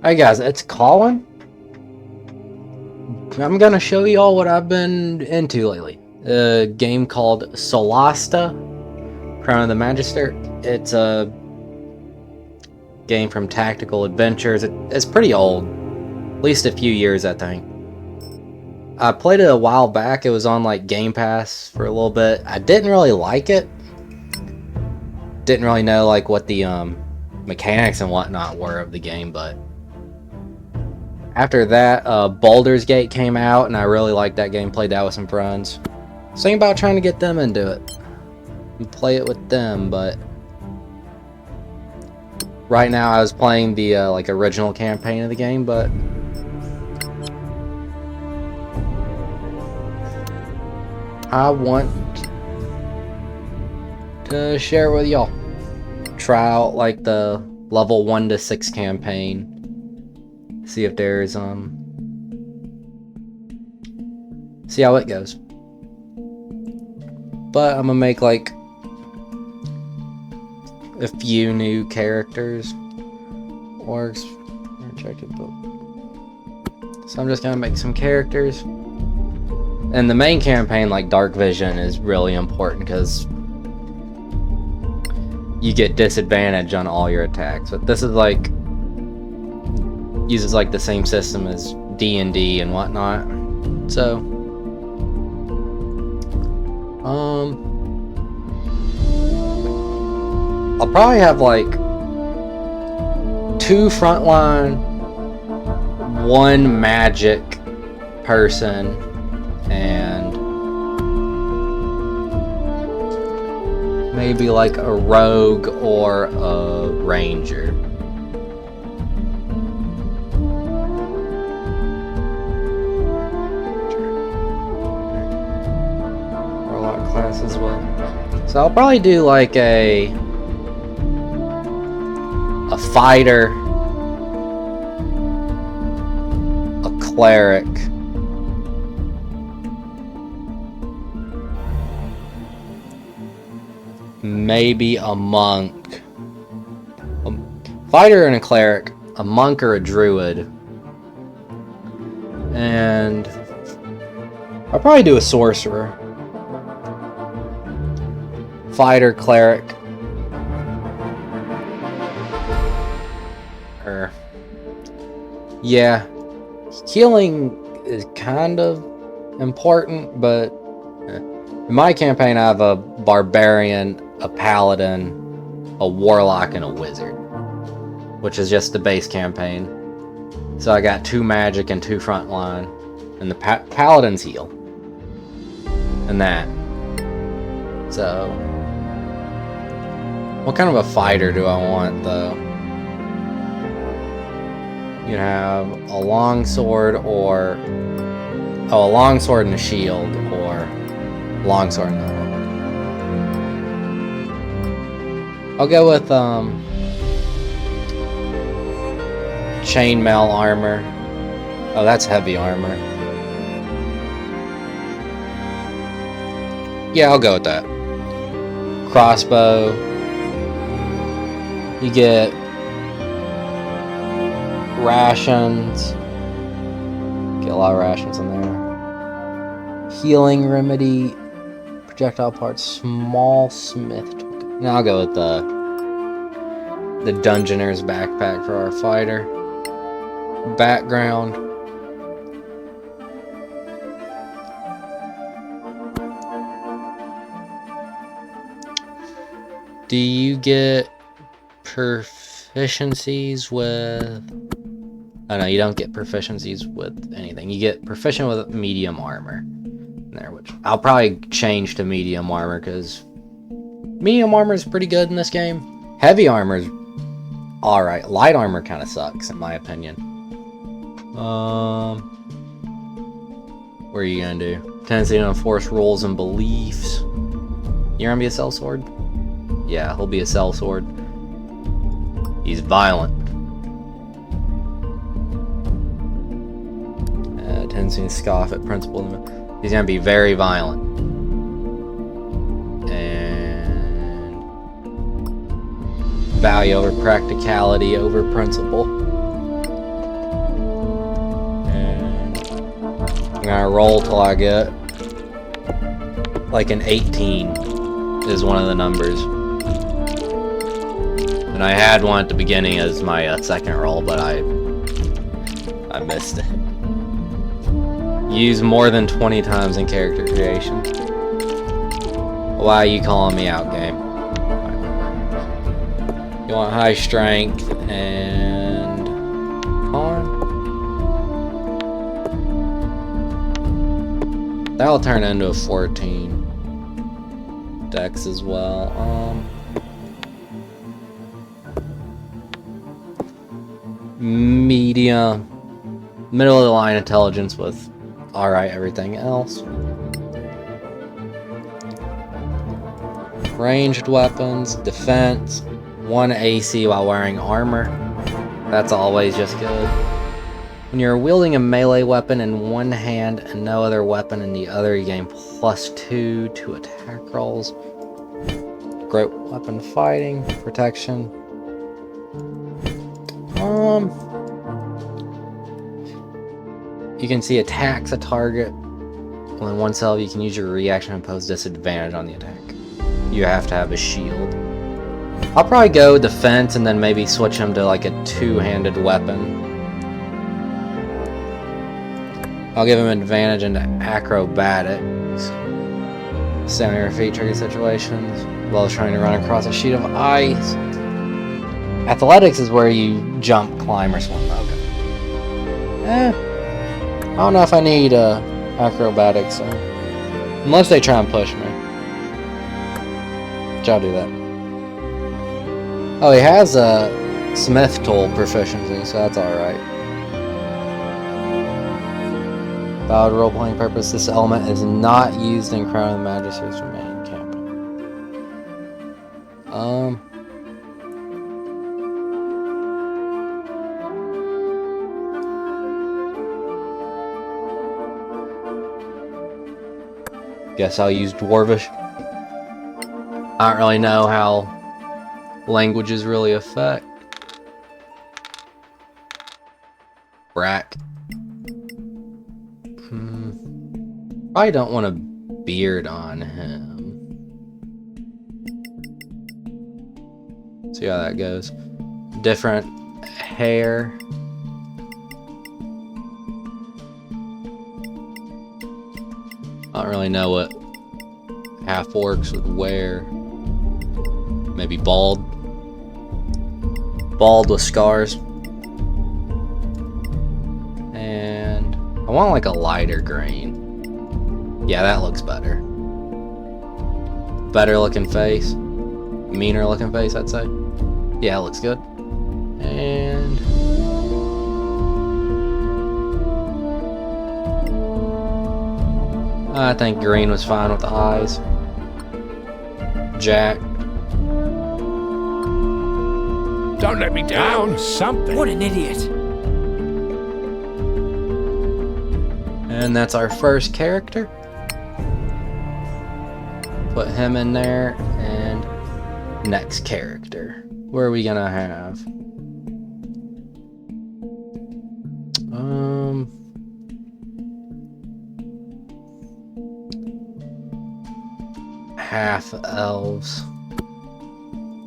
Hey guys, it's Colin. I'm gonna show y'all what I've been into lately. A game called Solasta, Crown of the Magister. It's a game from Tactical Adventures. It's pretty old, at least a few years, I think. I played it a while back. It was on like Game Pass for a little bit. I didn't really like it. Didn't really know like what the mechanics and whatnot were of the game, but after that, Baldur's Gate came out, and I really liked that game. Played that with some friends. Thinking about trying to get them into it and play it with them, but right now I was playing the like original campaign of the game, but I want to share it with y'all. Try out like the level 1 to 6 campaign. See if there's see how it goes. But I'm gonna make like a few new characters. Orcs, rejected book. So I'm just gonna make some characters. And the main campaign, like Dark Vision, is really important because you get disadvantage on all your attacks. But this is like uses like the same system as D&D and whatnot. So I'll probably have like 2 frontline, 1 magic person, and maybe like a rogue or a ranger. As well. So I'll probably do like a fighter, a cleric, maybe a monk, a fighter and a cleric, a monk or a druid, and I'll probably do a sorcerer. Fighter, cleric, or yeah, healing is kind of important, but in my campaign I have a barbarian, a paladin, a warlock, and a wizard, which is just the base campaign. So I got 2 magic and 2 frontline, and the paladins heal, and that. So what kind of a fighter do I want, though? You have a longsword or... Oh, a longsword and a shield, or longsword and a... I'll go with, chainmail armor. Oh, that's heavy armor. Yeah, I'll go with that. Crossbow. You get rations. Get a lot of rations in there. Healing remedy, projectile parts, small smith. Now I'll go with the dungeoner's backpack for our fighter. Background. Do you get proficiencies with... Oh no, you don't get proficiencies with anything. You get proficient with medium armor there, which I'll probably change to medium armor because medium armor is pretty good in this game. Heavy armor is alright. Light armor kind of sucks in my opinion. What are you gonna do? Tendency to enforce rules and beliefs. You're gonna be a sellsword? Yeah, he'll be a sellsword. He's violent. Tendency to scoff at principle. He's gonna be very violent. And value over practicality over principle. gonna roll till I get like an 18 is one of the numbers. And I had one at the beginning as my second roll, but I missed it. Use more than 20 times in character creation. Why are you calling me out, game? You want high strength and con? That'll turn into a 14 dex as well. Medium, middle of the line intelligence with alright everything else. Ranged weapons, defense, 1 AC while wearing armor. That's always just good. When you're wielding a melee weapon in one hand and no other weapon in the other, you gain +2 to attack rolls. Great weapon fighting, protection. You can see attacks a target. When one cell, you can use your reaction and impose disadvantage on the attack. You have to have a shield. I'll probably go defense and then maybe switch him to like a two-handed weapon. I'll give him advantage into acrobatics. Stand on your feet, tricky situations, while trying to run across a sheet of ice. Athletics is where you jump, climb, or swim. Okay. I don't know if I need acrobatics, unless they try and push me. Which I'll do that. Oh, he has a smith tool proficiency, so that's alright. Valid role-playing purpose, this element is not used in Crown of the Magistrate's main campaign. Guess I'll use Dwarvish. I don't really know how languages really affect. Brack. Probably don't want a beard on him. See how that goes. Different hair. I don't really know what half-orcs would wear. Maybe bald. Bald with scars. And I want like a lighter green. Yeah, that looks better. Better looking face. Meaner looking face, I'd say. Yeah, it looks good. And I think green was fine with the eyes. Jack. Don't let me down. Something. What an idiot. And that's our first character. Put him in there, and next character. Where are we gonna have? Half elves.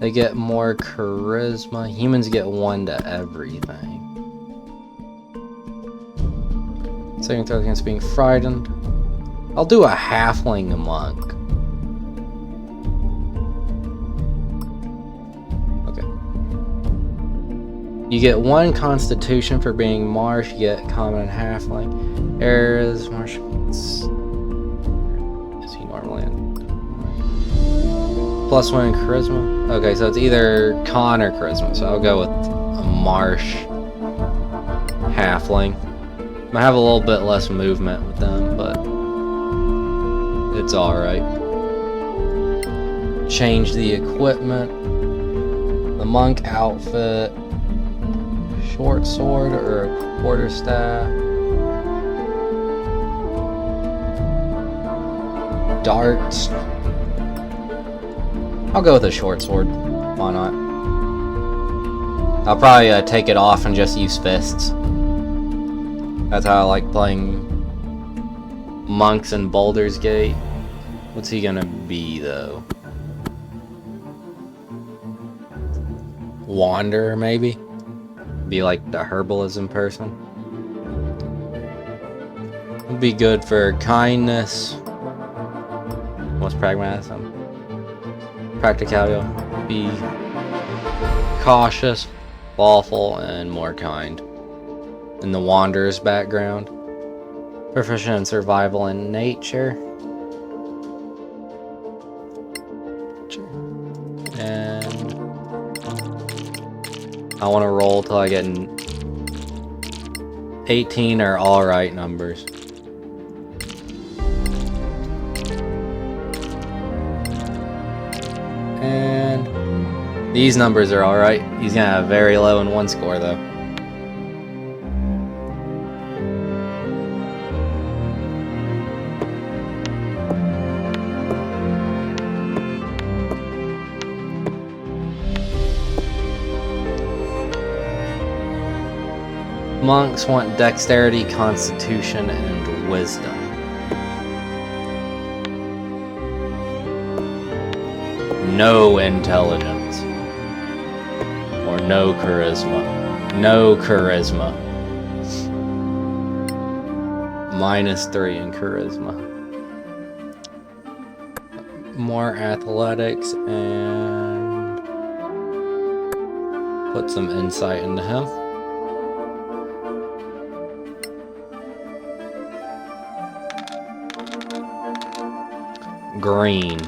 They get more charisma. Humans get 1 to everything. Saving throw against being frightened. I'll do a halfling monk. Okay. You get 1 constitution for being marsh. You get common and halfling. Errors, marsh. Is he normally in? +1 in charisma. Okay, so it's either con or charisma. So I'll go with a marsh halfling. I have a little bit less movement with them, but it's alright. Change the equipment. The monk outfit. Short sword or a quarterstaff. Darts. I'll go with a short sword. Why not? I'll probably take it off and just use fists. That's how I like playing monks in Baldur's Gate. What's he gonna be though? Wanderer maybe? Be like the herbalism person. Would be good for kindness. What's pragmatism? Practicality. Be cautious, lawful, and more kind. In the wanderer's background. Proficient in survival and nature. And I want to roll till I get 18 are alright numbers. And these numbers are alright. He's gonna have very low in one score though. Monks want dexterity, constitution, and wisdom. No intelligence. Or no charisma. No charisma. -3 in charisma. More athletics and put some insight into him. Green.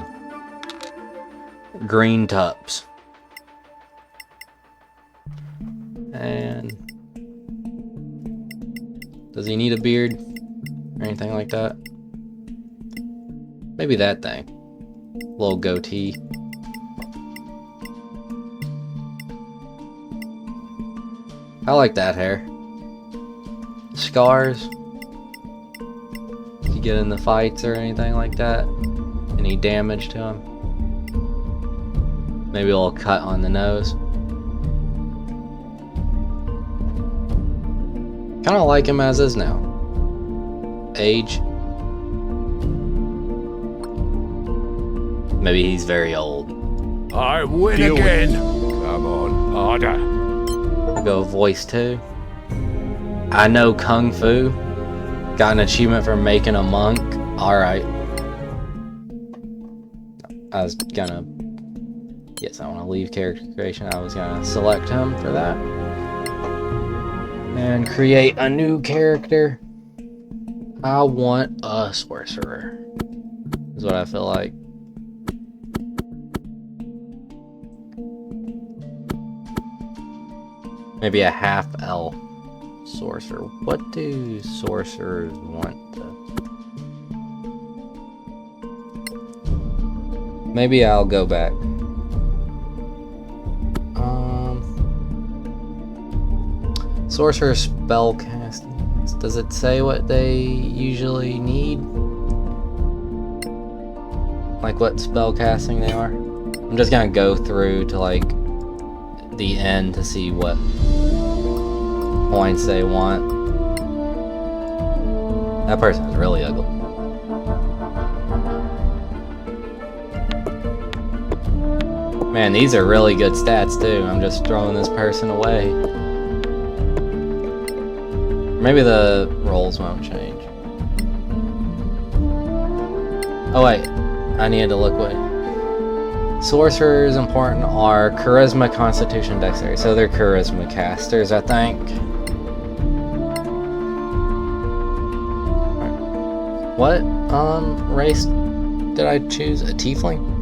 Green tups. And does he need a beard or anything like that? Maybe that thing. Little goatee. I like that hair. Scars. Did you get in the fights or anything like that? Any damage to him? Maybe a little cut on the nose. Kind of like him as is now. Age. Maybe he's very old. I win again. Come on, harder. I'll go voice 2. I know Kung Fu. Got an achievement for making a monk. Alright. I was gonna... Yes, I want to leave character creation. I was gonna select him for that. And create a new character. I want a sorcerer. Is what I feel like. Maybe a half-elf sorcerer. What do sorcerers want though? Maybe I'll go back. Sorcerer spell casting. Does it say what they usually need? Like what spell casting they are? I'm just gonna go through to like the end to see what points they want. That person is really ugly. Man, these are really good stats too. I'm just throwing this person away. Maybe the rolls won't change. Oh wait, I needed to look what... Sorcerers important are charisma, constitution, dexterity. So they're charisma casters, I think. What race did I choose? A tiefling?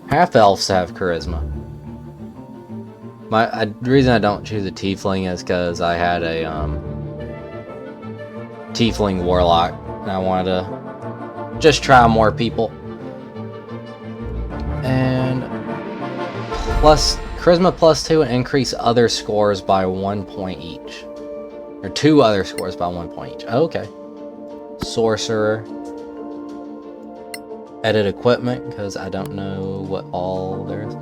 Half-elves have charisma. The reason I don't choose a tiefling is because I had a tiefling warlock and I wanted to just try more people. And plus charisma +2 and increase other scores by 1 point each. Or 2 other scores by 1 point each. Oh, okay. Sorcerer. Edit equipment, because I don't know what all there is.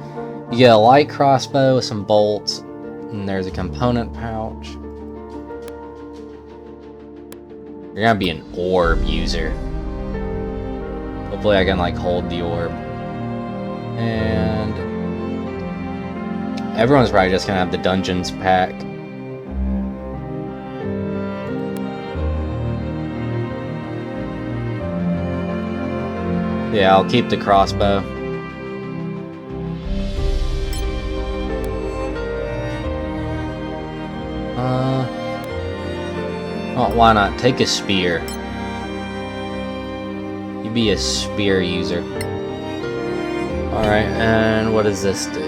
You get a light crossbow with some bolts, And there's a component pouch. You're gonna be an orb user. Hopefully I can like hold the orb. And everyone's probably just gonna have the dungeons pack. Yeah, I'll keep the crossbow. Oh, why not? Take a spear. You be a spear user. Alright, and what does this do?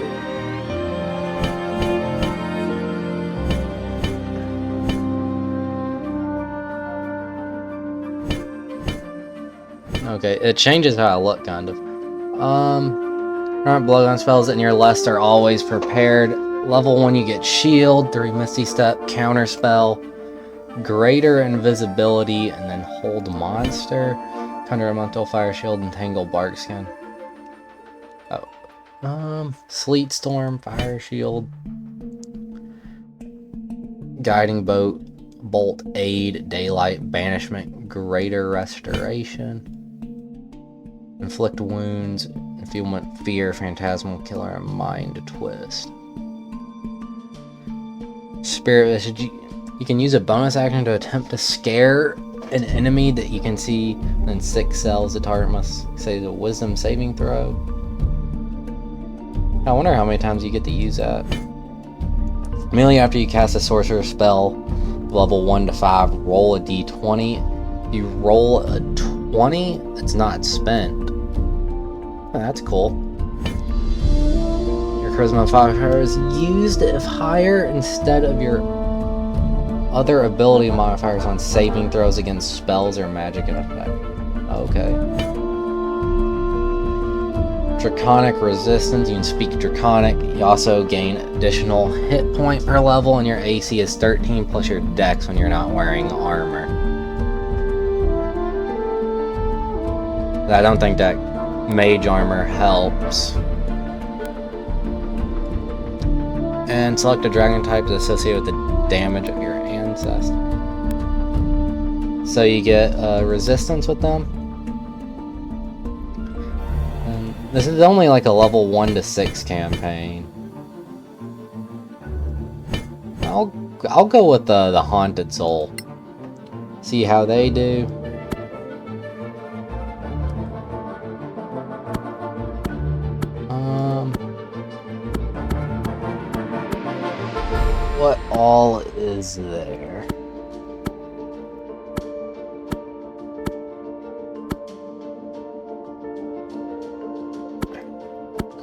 Okay, it changes how I look, kind of. Current blowgun spells in your list are always prepared. Level 1 you get shield, 3 misty step, counter spell, greater invisibility, and then hold monster, counter elemental fire shield, and tangle bark skin. Oh, sleet storm, fire shield, guiding bolt, aid, daylight, banishment, greater restoration, inflict wounds, enfeeblement, fear, phantasmal killer, and mind twist. Spirit visage. You can use a bonus action to attempt to scare an enemy that you can see, then 6 cells. The target must say the wisdom saving throw. I wonder how many times you get to use that. Immediately after you cast a sorcerer spell, level 1 to 5, roll a d20. You roll a 20, it's not spent. Oh, that's cool. Your charisma modifier is used if higher instead of your other ability modifiers on saving throws against spells or magic in effect. Okay. Draconic resistance. You can speak Draconic. You also gain additional hit point per level, and your AC is 13 plus your dex when you're not wearing armor. I don't think that mage armor helps. And select a dragon type to associate with the damage of your ancestor. So you get resistance with them. And this is only like a level 1 to 6 campaign. I'll go with the Haunted Soul. See how they do. What all is there?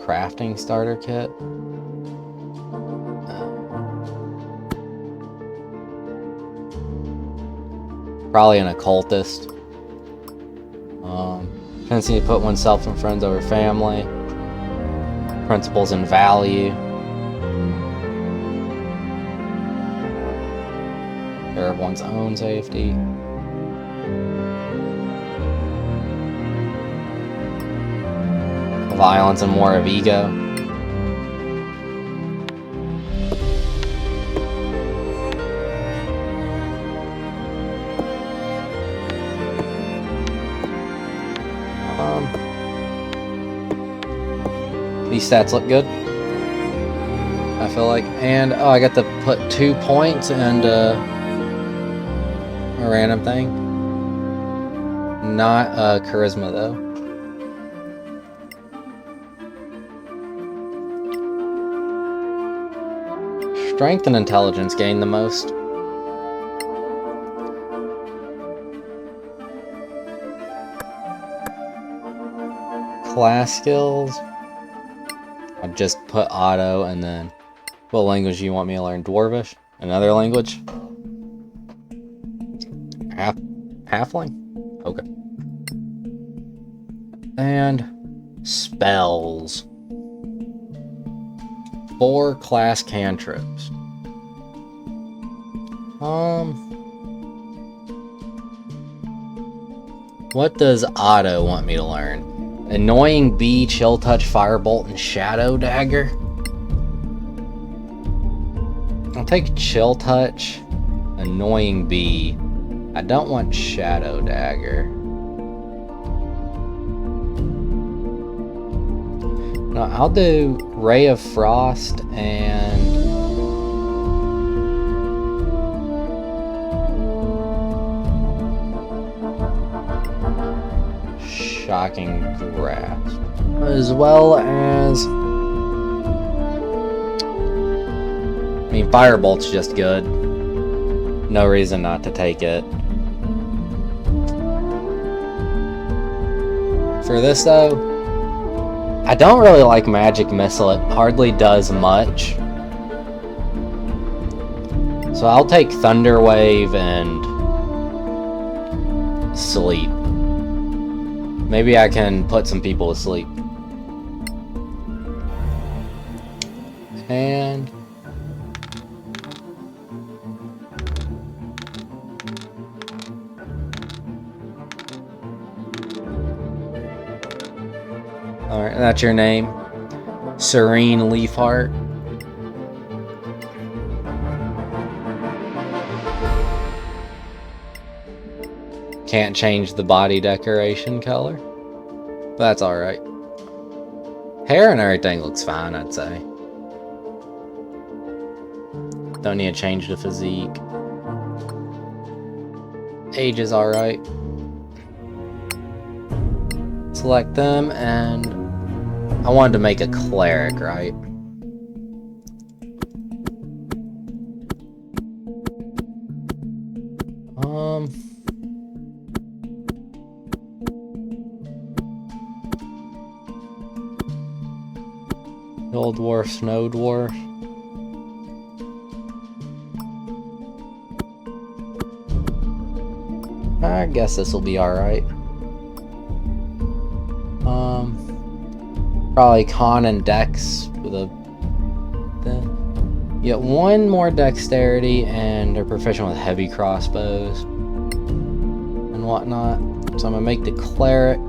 Crafting starter kit. Probably an occultist. Tendency to put oneself and friends over family. Principles and value. Care of one's own safety. Violence and more of ego. These stats look good, I feel like. And oh, I got to put 2 points and a random thing. Not charisma though. Strength and intelligence gain the most. Class skills. I'll just put auto, and then what language do you want me to learn? Dwarvish? Another language? Halfling? Okay. And spells. 4 class cantrips. What does Otto want me to learn? Annoying Bee, Chill Touch, Firebolt, and Shadow Dagger? I'll take Chill Touch, Annoying Bee. I don't want Shadow Dagger. No, I'll do Ray of Frost and Shocking Grasp, as well as, I mean, Firebolt's just good. No reason not to take it. For this though, I don't really like Magic Missile. It hardly does much. So I'll take Thunder Wave and Sleep. Maybe I can put some people to sleep. And alright, that's your name. Serene Leafheart. Can't change the body decoration color. That's alright. Hair and everything looks fine, I'd say. Don't need to change the physique. Age is alright. Select them, and I wanted to make a cleric, right? Old Dwarf, Snow Dwarf. I guess this will be alright. Probably Con and Dex with a... You get one more dexterity, and they're proficient with heavy crossbows and whatnot. So I'm gonna make the cleric.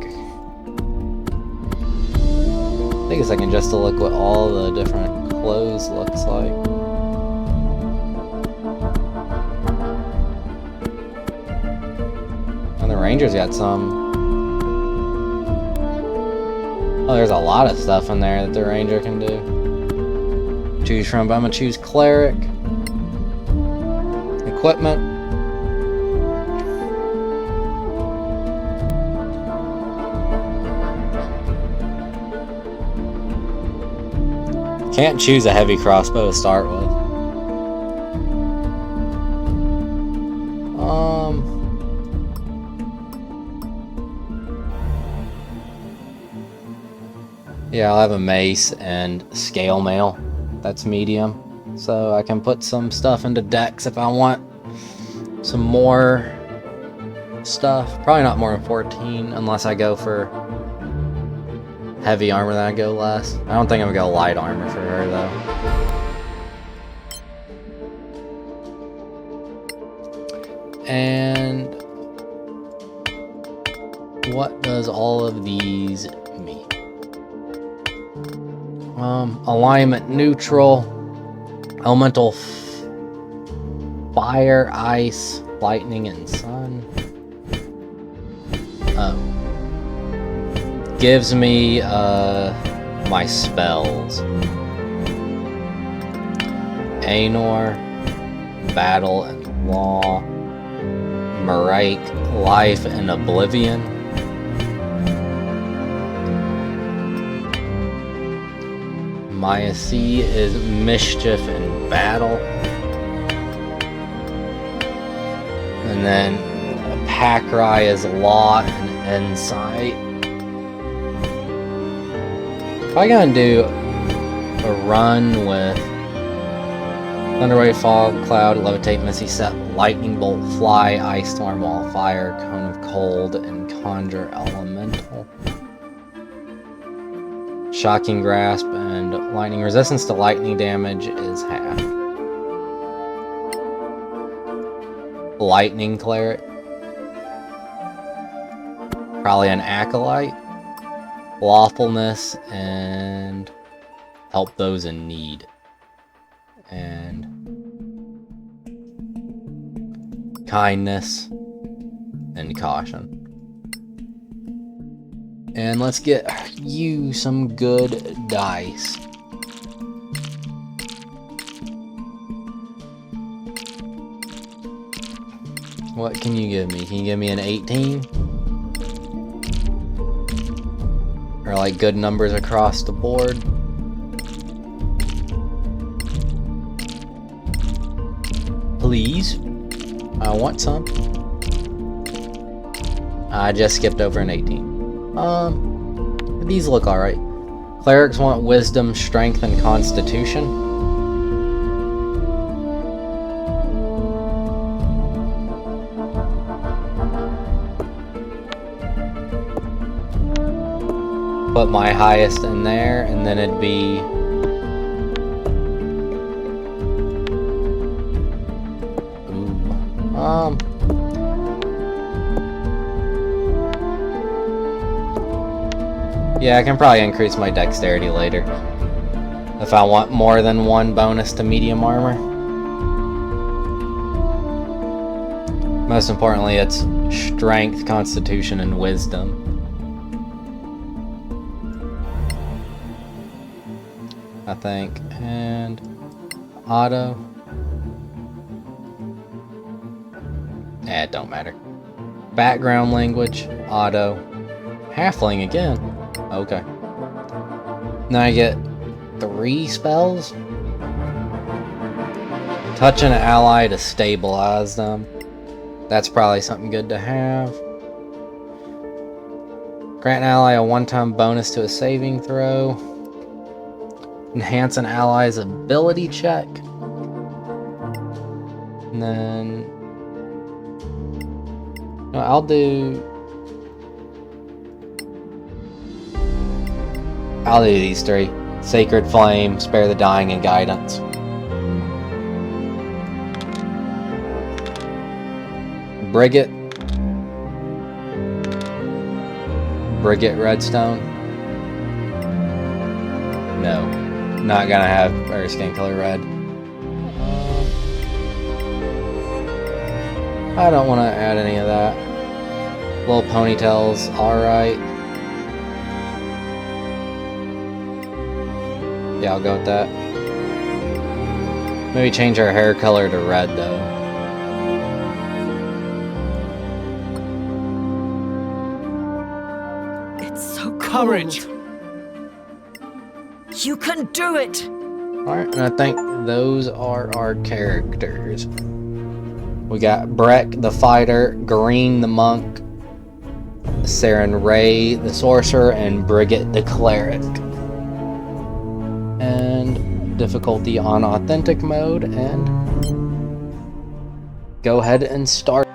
I think it's like just to look what all the different clothes looks like. And the Rangers got some. Oh, there's a lot of stuff in there that the Ranger can do. Choose from, but I'm gonna choose Cleric. Equipment. Can't choose a heavy crossbow to start with. Yeah, I'll have a mace and scale mail. That's medium. So I can put some stuff into Dex if I want some more stuff. Probably not more than 14 unless I go for heavy armor, then I go less. I don't think I'm gonna go light armor for her though. And what does all of these mean? Alignment neutral, elemental fire, ice, lightning, and sun. Gives me my spells. Anor, Battle and Law, Marike, Life and Oblivion. Maya C is Mischief and Battle. And then Pakrai is Law and Insight. Probably gonna do a run with Thunderwave, Fog, Cloud, Levitate, Misty Step, Lightning Bolt, Fly, Ice Storm, Wall of Fire, Cone of Cold, and Conjure Elemental. Shocking Grasp and Lightning. Resistance to lightning damage is half. Lightning Cleric. Probably an Acolyte. Lawfulness and help those in need. And kindness, and caution. And let's get you some good dice. What can you give me? Can you give me an 18? Or like good numbers across the board? Please? I want some. I just skipped over an 18. These look alright. Clerics want wisdom, strength, and constitution. Put my highest in there, and then it'd be... Ooh. Yeah, I can probably increase my dexterity later. If I want more than one bonus to medium armor. Most importantly, it's strength, constitution, and wisdom. I think. And auto. It don't matter. Background language, auto. Halfling again. Okay. Now I get 3 spells. Touch an ally to stabilize them. That's probably something good to have. Grant an ally a one-time bonus to a saving throw. Enhance an ally's ability check. And then... No, I'll do these 3. Sacred Flame, Spare the Dying, and Guidance. Brigit. Brigit Redstone. No. Not gonna have her skin color red. I don't want to add any of that. Little ponytails, alright. Yeah, I'll go with that. Maybe change our hair color to red, though. It's so cold. Courage! You can do it! Alright, and I think those are our characters. We got Breck the fighter, Green the monk, Saren Ray the sorcerer, and Brigit the cleric. And difficulty on authentic mode, and go ahead and start.